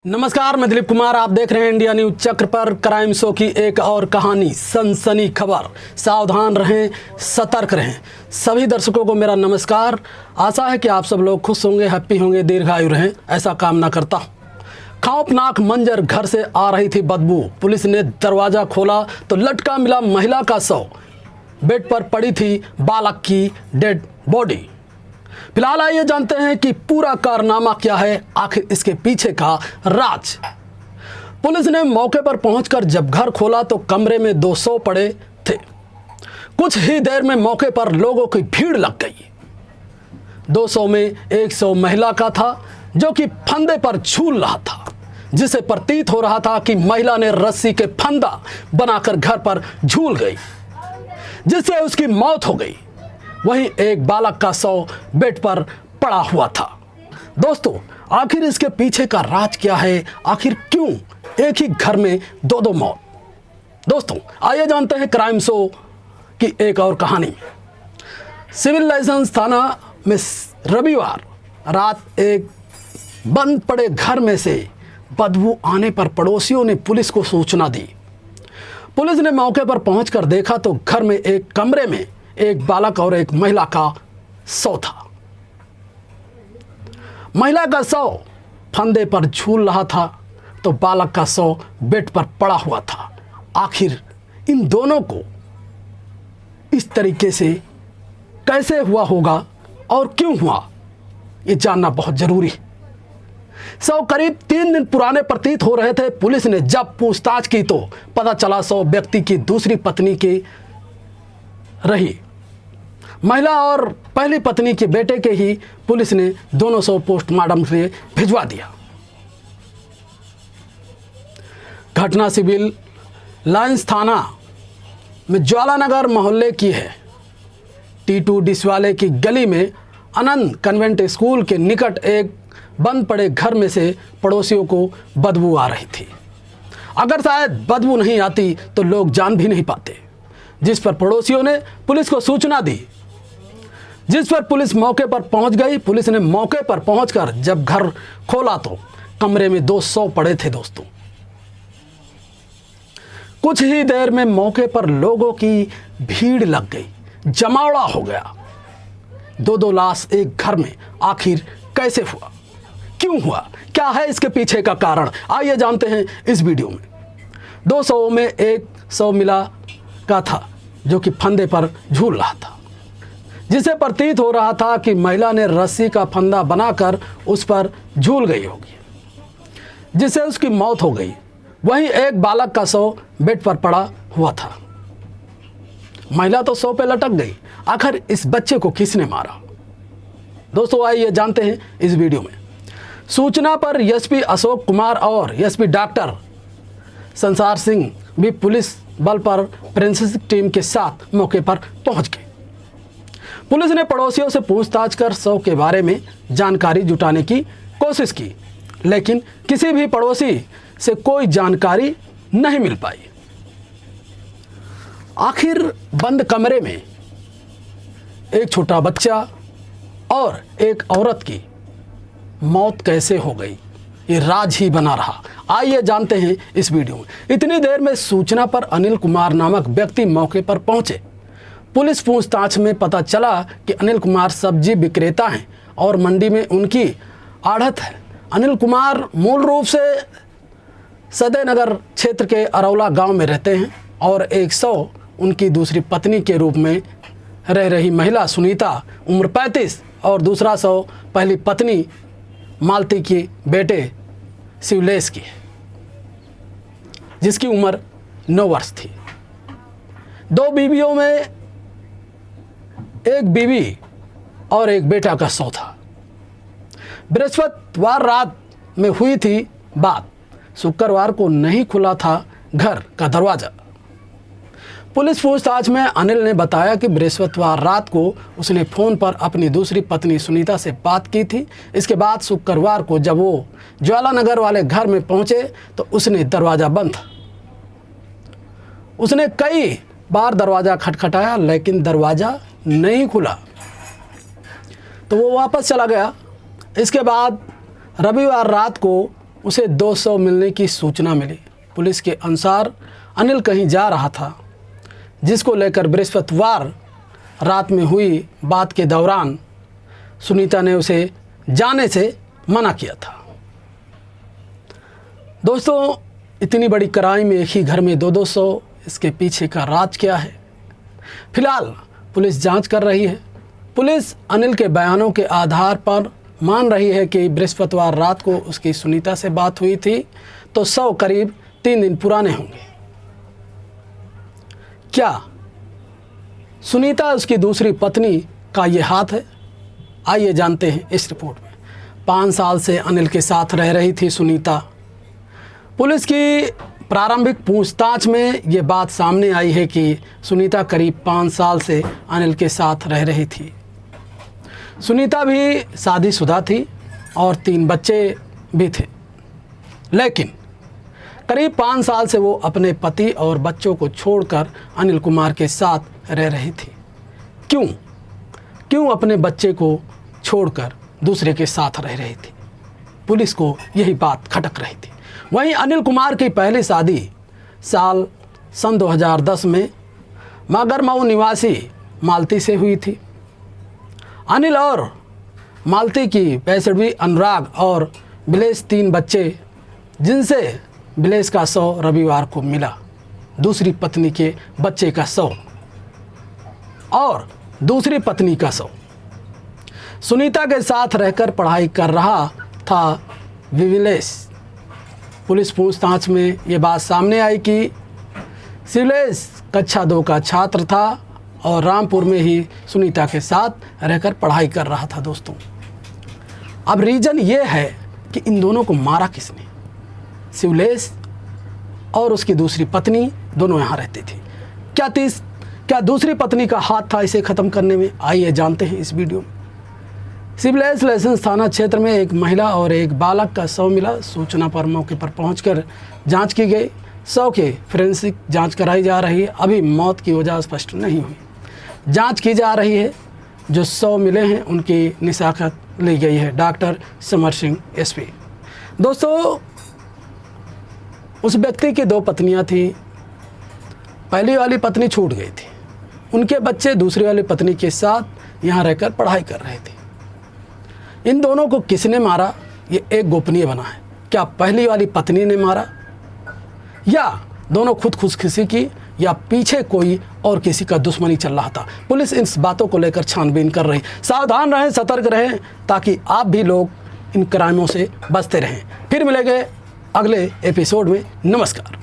नमस्कार, मैं दिलीप कुमार। आप देख रहे हैं इंडिया न्यूज चक्र पर क्राइम शो की एक और कहानी, सनसनी खबर। सावधान रहें, सतर्क रहें। सभी दर्शकों को मेरा नमस्कार। आशा है कि आप सब लोग खुश होंगे, हैप्पी होंगे, दीर्घायु रहें, ऐसा कामना करता हूँ। खौफनाक मंजर, घर से आ रही थी बदबू। पुलिस ने दरवाज़ा खोला तो लटका मिला महिला का शव। बेड पर पड़ी थी बालक की डेड बॉडी। फिलहाल आइए जानते हैं कि पूरा कारनामा क्या है, आखिर इसके पीछे का राज। पुलिस ने मौके पर पहुंचकर जब घर खोला तो कमरे में 200 पड़े थे। कुछ ही देर में मौके पर लोगों की भीड़ लग गई। 200 में 100 महिला का था जो कि फंदे पर झूल रहा था, जिसे प्रतीत हो रहा था कि महिला ने रस्सी के फंदा बनाकर घर पर झूल गई, जिससे उसकी मौत हो गई। वहीं एक बालक का शव बेड पर पड़ा हुआ था। दोस्तों, आखिर इसके पीछे का राज क्या है? आखिर क्यों एक ही घर में दो मौत? दोस्तों, आइए जानते हैं क्राइम शो की एक और कहानी। सिविल लाइसेंस थाना में रविवार रात एक बंद पड़े घर में से बदबू आने पर पड़ोसियों ने पुलिस को सूचना दी। पुलिस ने मौके पर पहुंचकर देखा तो घर में एक कमरे में एक बालक और एक महिला का शव था। महिला का शव फंदे पर झूल रहा था तो बालक का शव बेड पर पड़ा हुआ था। आखिर इन दोनों को इस तरीके से कैसे हुआ होगा और क्यों हुआ, ये जानना बहुत जरूरी है। शव करीब 3 दिन पुराने प्रतीत हो रहे थे। पुलिस ने जब पूछताछ की तो पता चला शव व्यक्ति की दूसरी पत्नी की रही। महिला और पहली पत्नी के बेटे के ही पुलिस ने दोनों शव पोस्टमार्टम के लिए भिजवा दिया। घटना सिविल लाइंस थाना में ज्वालानगर मोहल्ले की है। टीटू डिसवाले की गली में आनंद कन्वेंट स्कूल के निकट एक बंद पड़े घर में से पड़ोसियों को बदबू आ रही थी। अगर शायद बदबू नहीं आती तो लोग जान भी नहीं पाते, जिस पर पड़ोसियों ने पुलिस को सूचना दी, जिस पर पुलिस मौके पर पहुंच गई। पुलिस ने मौके पर पहुंचकर जब घर खोला तो कमरे में 200 पड़े थे। दोस्तों, कुछ ही देर में मौके पर लोगों की भीड़ लग गई, जमावड़ा हो गया। 2 लाश एक घर में आखिर कैसे हुआ, क्यों हुआ, क्या है इसके पीछे का कारण, आइए जानते हैं इस वीडियो में। 200 में एक शव मिला का था जो कि फंदे पर झूल रहा था, जिसे प्रतीत हो रहा था कि महिला ने रस्सी का फंदा बनाकर उस पर झूल गई होगी, जिससे उसकी मौत हो गई। वहीं एक बालक का शव बेड पर पड़ा हुआ था। महिला तो शव पे लटक गई। आखिर इस बच्चे को किसने मारा? दोस्तों, आइए जानते हैं इस वीडियो में। सूचना पर एसपी अशोक कुमार और एसपी डॉक्टर संसार सिंह भी पुलिस बल पर फोरेंसिक टीम के साथ मौके पर पहुंच गए। पुलिस ने पड़ोसियों से पूछताछ कर शव के बारे में जानकारी जुटाने की कोशिश की, लेकिन किसी भी पड़ोसी से कोई जानकारी नहीं मिल पाई। आखिर बंद कमरे में एक छोटा बच्चा और एक औरत की मौत कैसे हो गई, ये राज ही बना रहा। आइए जानते हैं इस वीडियो में। इतनी देर में सूचना पर अनिल कुमार नामक व्यक्ति मौके पर पहुंचे। पुलिस पूछताछ में पता चला कि अनिल कुमार सब्जी विक्रेता हैं और मंडी में उनकी आढ़त है। अनिल कुमार मूल रूप से सदैनगर क्षेत्र के अरौला गांव में रहते हैं और एक शव उनकी दूसरी पत्नी के रूप में रह रही महिला सुनीता, उम्र 35, और दूसरा शव पहली पत्नी मालती के बेटे शिवलेश की है, जिसकी उम्र 9 वर्ष थी। 2 बीवियों में एक बीवी और एक बेटा का शव था। बृहस्पतिवार रात में हुई थी बात। शुक्रवार को नहीं खुला था घर का दरवाजा। पुलिस पूछताछ में अनिल ने बताया कि बृहस्पतिवार रात को उसने फ़ोन पर अपनी दूसरी पत्नी सुनीता से बात की थी। इसके बाद शुक्रवार को जब वो ज्वालानगर वाले घर में पहुंचे तो उसने दरवाज़ा बंद था। उसने कई बार दरवाज़ा खटखटाया लेकिन दरवाज़ा नहीं खुला तो वो वापस चला गया। इसके बाद रविवार रात को उसे 200 मिलने की सूचना मिली। पुलिस के अनुसार अनिल कहीं जा रहा था, जिसको लेकर बृहस्पतिवार रात में हुई बात के दौरान सुनीता ने उसे जाने से मना किया था। दोस्तों, इतनी बड़ी क्राइम एक ही घर में 200, इसके पीछे का राज क्या है? फिलहाल पुलिस जांच कर रही है। पुलिस अनिल के बयानों के आधार पर मान रही है कि बृहस्पतिवार रात को उसकी सुनीता से बात हुई थी, तो 100 करीब 3 दिन पुराने होंगे। क्या सुनीता उसकी दूसरी पत्नी का ये हाथ है? आइए जानते हैं इस रिपोर्ट में। 5 साल से अनिल के साथ रह रही थी सुनीता। पुलिस की प्रारंभिक पूछताछ में ये बात सामने आई है कि सुनीता करीब 5 साल से अनिल के साथ रह रही थी। सुनीता भी शादीशुदा थी और 3 बच्चे भी थे, लेकिन करीब 5 साल से वो अपने पति और बच्चों को छोड़कर अनिल कुमार के साथ रह रही थी। क्यों अपने बच्चे को छोड़कर दूसरे के साथ रह रही थी? पुलिस को यही बात खटक रही थी। वहीं अनिल कुमार की पहली शादी सन 2010 में मागरमऊ निवासी मालती से हुई थी। अनिल और मालती की 65वीं अनुराग और बिलेश 3 बच्चे, जिनसे बिलेश का शव रविवार को मिला, दूसरी पत्नी के बच्चे का शव और दूसरी पत्नी का शव। सुनीता के साथ रहकर पढ़ाई कर रहा था विविलेश। पुलिस पूछताछ में ये बात सामने आई कि शिवलेश कक्षा 2 का छात्र था और रामपुर में ही सुनीता के साथ रहकर पढ़ाई कर रहा था। दोस्तों, अब रीज़न ये है कि इन दोनों को मारा किसने? शिवलेश और उसकी दूसरी पत्नी दोनों यहाँ रहती थी। क्या दूसरी पत्नी का हाथ था इसे ख़त्म करने में? आइए जानते हैं इस वीडियो में। शिवलेश लाइसेंस थाना क्षेत्र में एक महिला और एक बालक का शव मिला। सूचना पर मौके पर पहुंचकर जांच की गई। शव की फोरेंसिक जांच कराई जा रही है। अभी मौत की वजह स्पष्ट नहीं हुई, जांच की जा रही है। जो शव मिले हैं उनकी निशाखत ली गई है। Doctor Samar Singh SP. दोस्तों, उस व्यक्ति की 2 पत्नियां थी। पहली वाली पत्नी छूट गई थी। उनके बच्चे दूसरी वाली पत्नी के साथ यहाँ रहकर पढ़ाई कर रहे थे। इन दोनों को किसने मारा, ये एक गोपनीय बना है। क्या पहली वाली पत्नी ने मारा, या दोनों खुद खुदकुशी की, या पीछे कोई और किसी का दुश्मनी चल रहा था? पुलिस इन बातों को लेकर छानबीन कर रही। सावधान रहें, सतर्क रहें, ताकि आप भी लोग इन क्राइमों से बचते रहें। फिर मिलेंगे अगले एपिसोड में। नमस्कार।